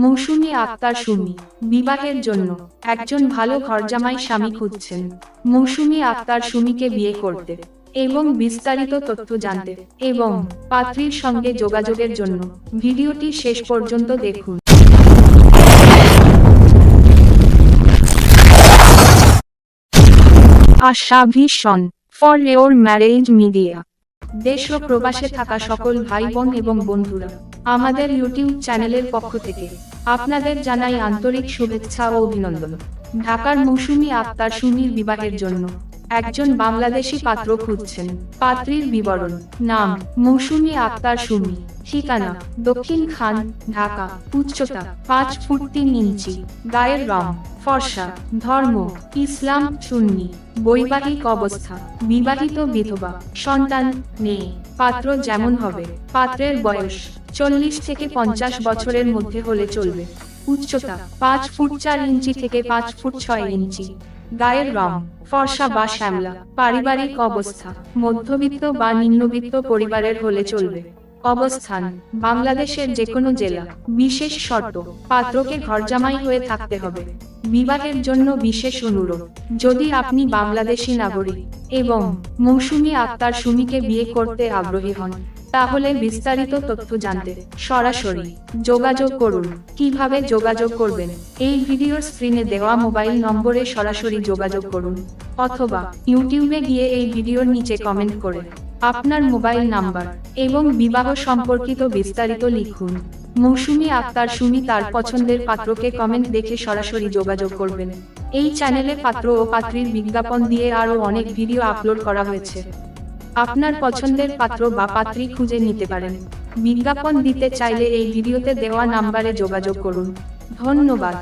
মৌসুমী আক্তার সুমি বিবাহের জন্য একজন ভালো ঘরজামাই স্বামী খুঁজছেন। মৌসুমী আক্তার সুমিকে বিয়ে করতে এবং বিস্তারিত তথ্য জানতে এবং পাত্রীর সঙ্গে যোগাযোগের জন্য ভিডিওটি শেষ পর্যন্ত দেখুন। আশা ভীষণ ফর ইওর ম্যারেজ মিডিয়া। দেশ ও প্রবাসে থাকা সকল ভাই বোন এবং বন্ধুরা, আমাদের ইউটিউব চ্যানেলের পক্ষ থেকে আপনাদের জানাই আন্তরিক শুভেচ্ছা ও অভিনন্দন। ঢাকার মৌসুমী আক্তার সুমির বিবাহের জন্য একজন বাংলাদেশি পাত্র খুঁজছেন। পাত্রীর বিবরণ: নাম মৌসুমী আক্তার সুমি, ঠিকানা দক্ষিণ খান, ঢাকা, উচ্চতা 5 ফুট 3 ইঞ্চি, গায়ের রং ফর্সা, ধর্ম ইসলাম, সুন্নি, বৈবাহিক অবস্থা বিবাহিত, বিধবা, সন্তান নেই। পাত্র যেমন হবে, পাত্রের বয়স 40 থেকে 50 বছরের মধ্যে হলে চলবে। উচ্চতা 5 ফুট 4 ইঞ্চি থেকে 5 ফুট 6 ইঞ্চি, গায়ের রং ফর্সা বা শ্যামলা। পারিবারিক অবস্থা মধ্যবিত্ত বা নিম্নবিত্ত পরিবারের হলে চলবে। অবস্থান বাংলাদেশের যেকোনো জেলা। বিশেষ শর্ত: পাত্রকে ঘরজামাই হয়ে থাকতে হবে। বিবাহের জন্য বিশেষ অনুরোধ: যদি আপনি বাংলাদেশী নাগরিক এবং মৌসুমী আক্তার সুমিকে বিয়ে করতে আগ্রহী হন, তাহলে বিস্তারিত তথ্য জানতে সরাসরি যোগাযোগ করুন। কিভাবে যোগাযোগ করবেন? এই ভিডিওর স্ক্রিনে দেওয়া মোবাইল নম্বরে সরাসরি যোগাযোগ করুন, অথবা ইউটিউবে গিয়ে এই ভিডিওর নিচে কমেন্ট করে আপনার মোবাইল নাম্বার এবং বিবাহ সম্পর্কিত বিস্তারিত লিখুন। মৌসুমী আক্তার সুমি তার পছন্দের পাত্রকে কমেন্ট দেখে সরাসরি যোগাযোগ করবেন। এই চ্যানেলে পাত্র ও পাত্রীর বিজ্ঞাপন দিয়ে আরও অনেক ভিডিও আপলোড করা হয়েছে। আপনার পছন্দের পাত্র বা পাত্রী খুঁজে নিতে পারেন। বিজ্ঞাপন দিতে চাইলে এই ভিডিওতে দেওয়া নাম্বারে যোগাযোগ করুন। ধন্যবাদ।